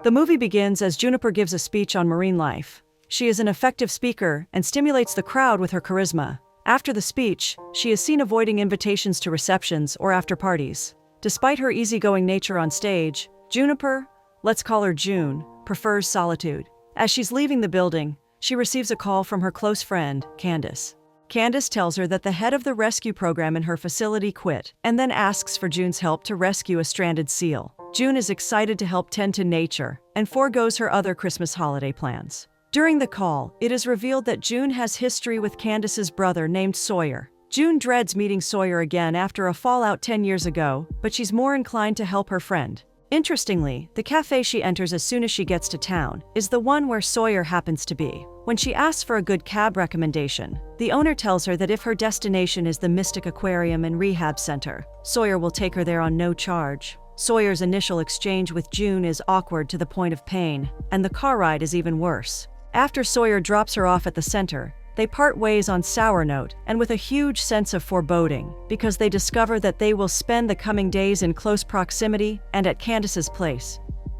The movie begins as Juniper gives a speech on marine life. She is an effective speaker and stimulates the crowd with her charisma. After the speech, she is seen avoiding invitations to receptions or after parties. Despite her easygoing nature on stage, Juniper, let's call her June, prefers solitude. As she's leaving the building, she receives a call from her close friend, Candace. Candace tells her that the head of the rescue program in her facility quit, and then asks for June's help to rescue a stranded seal. June is excited to help tend to nature, and forgoes her other Christmas holiday plans. During the call, it is revealed that June has history with Candace's brother named Sawyer. June dreads meeting Sawyer again after a fallout 10 years ago, but she's more inclined to help her friend. Interestingly, the cafe she enters as soon as she gets to town is the one where Sawyer happens to be. When she asks for a good cab recommendation, the owner tells her that if her destination is the Mystic Aquarium and Rehab Center, Sawyer will take her there on no charge. Sawyer's initial exchange with June is awkward to the point of pain, and the car ride is even worse. After Sawyer drops her off at the center, they part ways on sour note and with a huge sense of foreboding, because they discover that they will spend the coming days in close proximity and at Candace's place.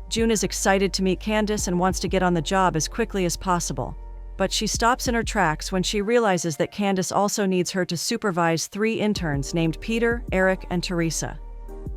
June is excited to meet Candace and wants to get on the job as quickly as possible. But she stops in her tracks when she realizes that Candace also needs her to supervise 3 interns named Peter, Eric, and Teresa.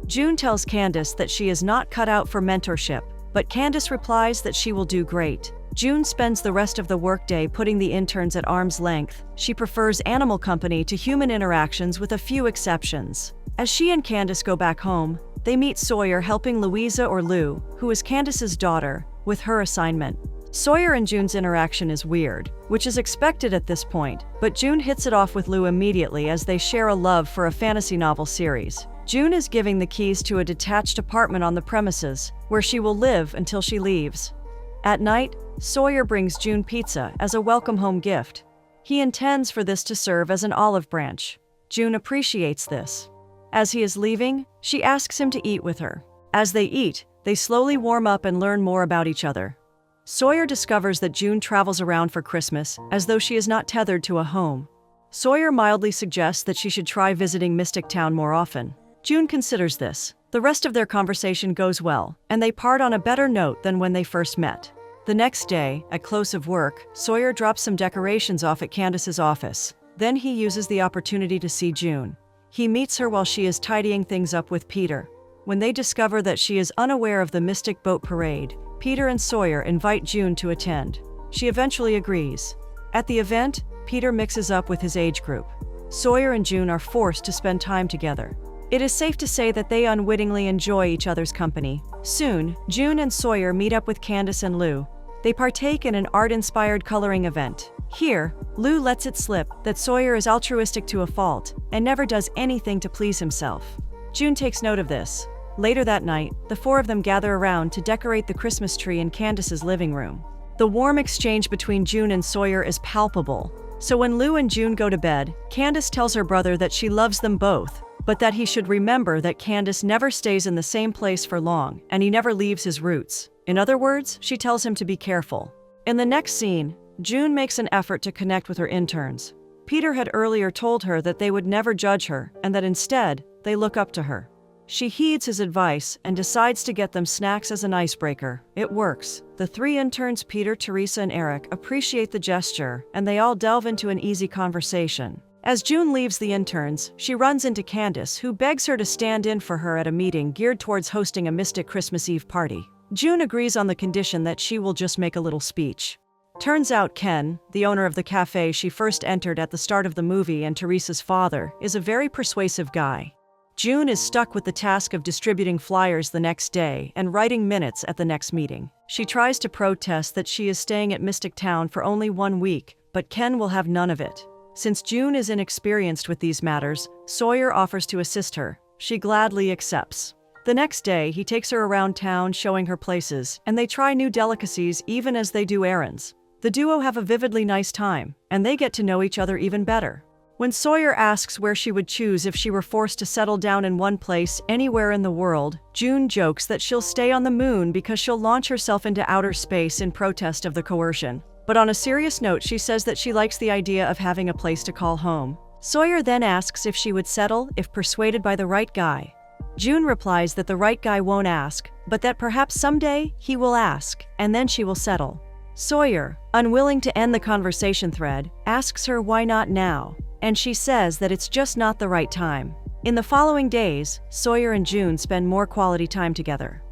June tells Candace that she is not cut out for mentorship, but Candace replies that she will do great. June spends the rest of the workday putting the interns at arm's length. She prefers animal company to human interactions with a few exceptions. As she and Candace go back home, they meet Sawyer helping Louisa or Lou, who is Candace's daughter, with her assignment. Sawyer and June's interaction is weird, which is expected at this point, but June hits it off with Lou immediately as they share a love for a fantasy novel series. June is giving the keys to a detached apartment on the premises, where she will live until she leaves. At night, Sawyer brings June pizza as a welcome home gift. He intends for this to serve as an olive branch. June appreciates this. As he is leaving, she asks him to eat with her. As they eat, they slowly warm up and learn more about each other. Sawyer discovers that June travels around for Christmas as though she is not tethered to a home. Sawyer mildly suggests that she should try visiting Mystic Town more often. June considers this. The rest of their conversation goes well, and they part on a better note than when they first met. The next day, at close of work, Sawyer drops some decorations off at Candace's office. Then he uses the opportunity to see June. He meets her while she is tidying things up with Peter. When they discover that she is unaware of the Mystic Boat Parade, Peter and Sawyer invite June to attend. She eventually agrees. At the event, Peter mixes up with his age group. Sawyer and June are forced to spend time together. It is safe to say that they unwittingly enjoy each other's company. Soon, June and Sawyer meet up with Candace and Lou. They partake in an art-inspired coloring event. Here, Lou lets it slip that Sawyer is altruistic to a fault and never does anything to please himself. June takes note of this. Later that night, the 4 of them gather around to decorate the Christmas tree in Candace's living room. The warm exchange between June and Sawyer is palpable. So when Lou and June go to bed, Candace tells her brother that she loves them both, but that he should remember that Candace never stays in the same place for long, and he never leaves his roots. In other words, she tells him to be careful. In the next scene, June makes an effort to connect with her interns. Peter had earlier told her that they would never judge her, and that instead, they look up to her. She heeds his advice and decides to get them snacks as an icebreaker. It works. The 3 interns, Peter, Teresa, and Eric, appreciate the gesture, and they all delve into an easy conversation. As June leaves the interns, she runs into Candace, who begs her to stand in for her at a meeting geared towards hosting a Mystic Christmas Eve party. June agrees on the condition that she will just make a little speech. Turns out Ken, the owner of the cafe she first entered at the start of the movie and Teresa's father, is a very persuasive guy. June is stuck with the task of distributing flyers the next day and writing minutes at the next meeting. She tries to protest that she is staying at Mystic Town for only 1 week, but Ken will have none of it. Since June is inexperienced with these matters, Sawyer offers to assist her. She gladly accepts. The next day, he takes her around town showing her places, and they try new delicacies even as they do errands. The duo have a vividly nice time, and they get to know each other even better. When Sawyer asks where she would choose if she were forced to settle down in one place anywhere in the world, June jokes that she'll stay on the moon because she'll launch herself into outer space in protest of the coercion. But on a serious note, she says that she likes the idea of having a place to call home. Sawyer then asks if she would settle if persuaded by the right guy. June replies that the right guy won't ask, but that perhaps someday he will ask, and then she will settle. Sawyer, unwilling to end the conversation thread, asks her why not now, and she says that it's just not the right time. In the following days, Sawyer and June spend more quality time together.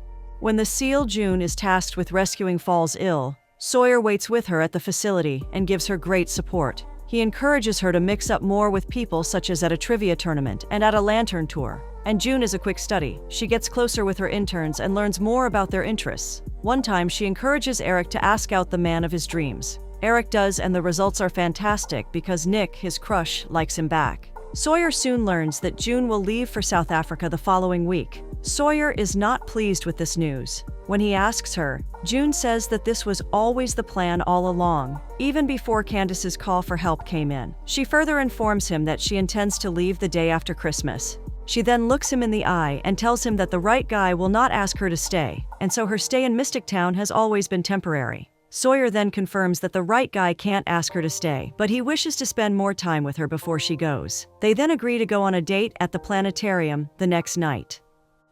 When the seal June is tasked with rescuing falls ill, Sawyer waits with her at the facility and gives her great support. He encourages her to mix up more with people, such as at a trivia tournament and at a lantern tour. And June is a quick study. She gets closer with her interns and learns more about their interests. One time, she encourages Eric to ask out the man of his dreams. Eric does, and the results are fantastic because Nick, his crush, likes him back. Sawyer soon learns that June will leave for South Africa the following week. Sawyer is not pleased with this news. When he asks her, June says that this was always the plan all along, even before Candace's call for help came in. She further informs him that she intends to leave the day after Christmas. She then looks him in the eye and tells him that the right guy will not ask her to stay, and so her stay in Mystic Town has always been temporary. Sawyer then confirms that the right guy can't ask her to stay, but he wishes to spend more time with her before she goes. They then agree to go on a date at the planetarium the next night.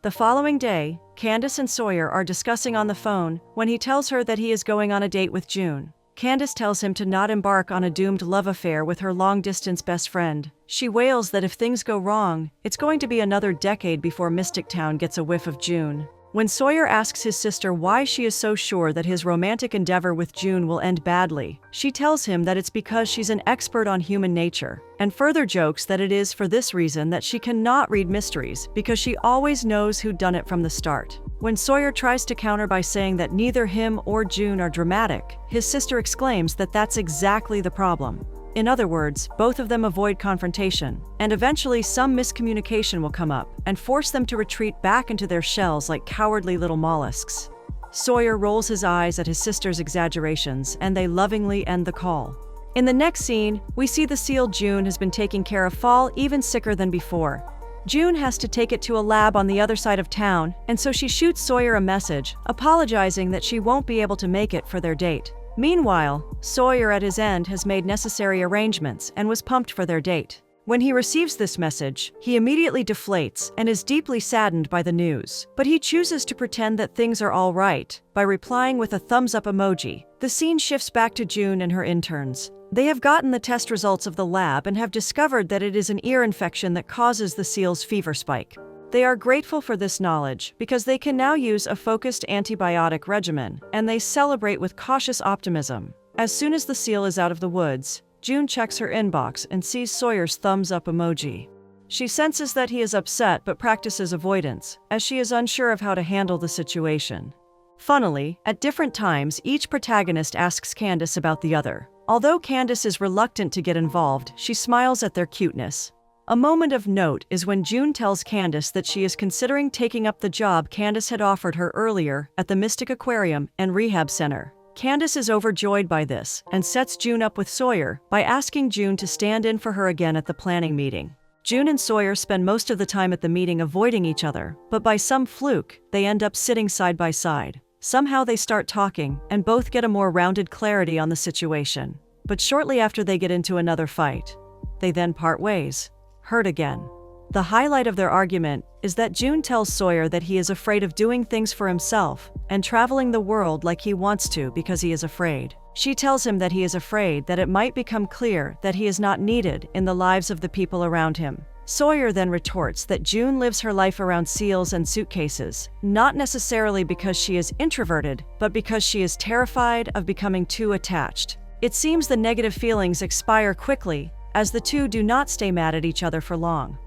The following day, Candace and Sawyer are discussing on the phone when he tells her that he is going on a date with June. Candace tells him to not embark on a doomed love affair with her long-distance best friend. She wails that if things go wrong, it's going to be another decade before Mystic Town gets a whiff of June. When Sawyer asks his sister why she is so sure that his romantic endeavor with June will end badly, she tells him that it's because she's an expert on human nature, and further jokes that it is for this reason that she cannot read mysteries because she always knows who'd done it from the start. When Sawyer tries to counter by saying that neither him or June are dramatic, his sister exclaims that that's exactly the problem. In other words, both of them avoid confrontation, and eventually some miscommunication will come up and force them to retreat back into their shells like cowardly little mollusks. Sawyer rolls his eyes at his sister's exaggerations, and they lovingly end the call. In the next scene, we see the seal June has been taking care of fall even sicker than before. June has to take it to a lab on the other side of town, and so she shoots Sawyer a message, apologizing that she won't be able to make it for their date. Meanwhile, Sawyer at his end has made necessary arrangements and was pumped for their date. When he receives this message, he immediately deflates and is deeply saddened by the news. But he chooses to pretend that things are all right by replying with a thumbs-up emoji. The scene shifts back to June and her interns. They have gotten the test results of the lab and have discovered that it is an ear infection that causes the seal's fever spike. They are grateful for this knowledge because they can now use a focused antibiotic regimen, and they celebrate with cautious optimism. As soon as the seal is out of the woods, June checks her inbox and sees Sawyer's thumbs-up emoji. She senses that he is upset but practices avoidance, as she is unsure of how to handle the situation. Funnily, at different times, each protagonist asks Candace about the other. Although Candace is reluctant to get involved, she smiles at their cuteness. A moment of note is when June tells Candace that she is considering taking up the job Candace had offered her earlier at the Mystic Aquarium and Rehab Center. Candace is overjoyed by this and sets June up with Sawyer by asking June to stand in for her again at the planning meeting. June and Sawyer spend most of the time at the meeting avoiding each other, but by some fluke, they end up sitting side by side. Somehow they start talking, and both get a more rounded clarity on the situation. But shortly after they get into another fight, they then part ways. Hurt again. The highlight of their argument is that June tells Sawyer that he is afraid of doing things for himself and traveling the world like he wants to because he is afraid. She tells him that he is afraid that it might become clear that he is not needed in the lives of the people around him. Sawyer then retorts that June lives her life around seals and suitcases, not necessarily because she is introverted, but because she is terrified of becoming too attached. It seems the negative feelings expire quickly, as the two do not stay mad at each other for long.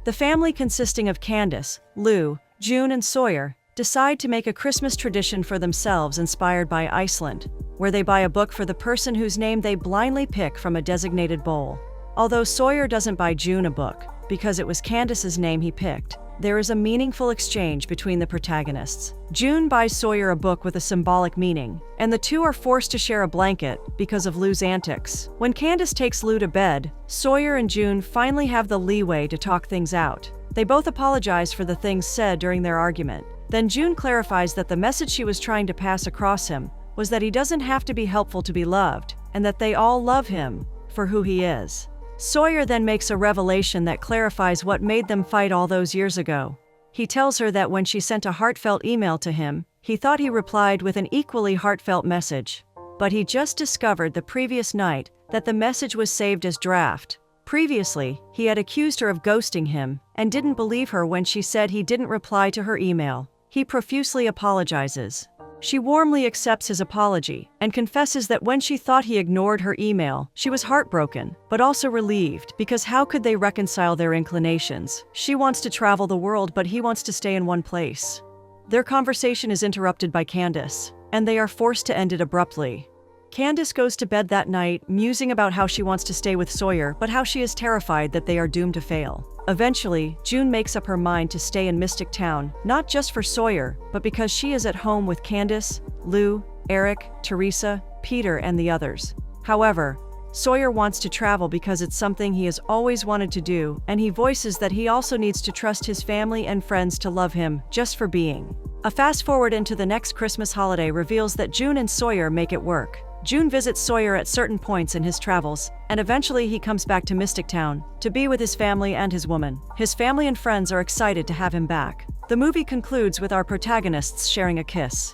The family consisting of Candace, Lou, June, and Sawyer decide to make a Christmas tradition for themselves inspired by Iceland, where they buy a book for the person whose name they blindly pick from a designated bowl. Although Sawyer doesn't buy June a book, because it was Candace's name he picked, there is a meaningful exchange between the protagonists. June buys Sawyer a book with a symbolic meaning, and the two are forced to share a blanket because of Lou's antics. When Candace takes Lou to bed, Sawyer and June finally have the leeway to talk things out. They both apologize for the things said during their argument. Then June clarifies that the message she was trying to pass across him was that he doesn't have to be helpful to be loved, and that they all love him for who he is. Sawyer then makes a revelation that clarifies what made them fight all those years ago. He tells her that when she sent a heartfelt email to him, he thought he replied with an equally heartfelt message. But he just discovered the previous night that the message was saved as draft. Previously, he had accused her of ghosting him and didn't believe her when she said he didn't reply to her email. He profusely apologizes. She warmly accepts his apology and confesses that when she thought he ignored her email, she was heartbroken, but also relieved because how could they reconcile their inclinations? She wants to travel the world, but he wants to stay in one place. Their conversation is interrupted by Candace, and they are forced to end it abruptly. Candace goes to bed that night, musing about how she wants to stay with Sawyer, but how she is terrified that they are doomed to fail. Eventually, June makes up her mind to stay in Mystic Town, not just for Sawyer, but because she is at home with Candace, Lou, Eric, Teresa, Peter, and the others. However, Sawyer wants to travel because it's something he has always wanted to do, and he voices that he also needs to trust his family and friends to love him, just for being. A fast forward into the next Christmas holiday reveals that June and Sawyer make it work. June visits Sawyer at certain points in his travels, and eventually he comes back to Mystic Town to be with his family and his woman. His family and friends are excited to have him back. The movie concludes with our protagonists sharing a kiss.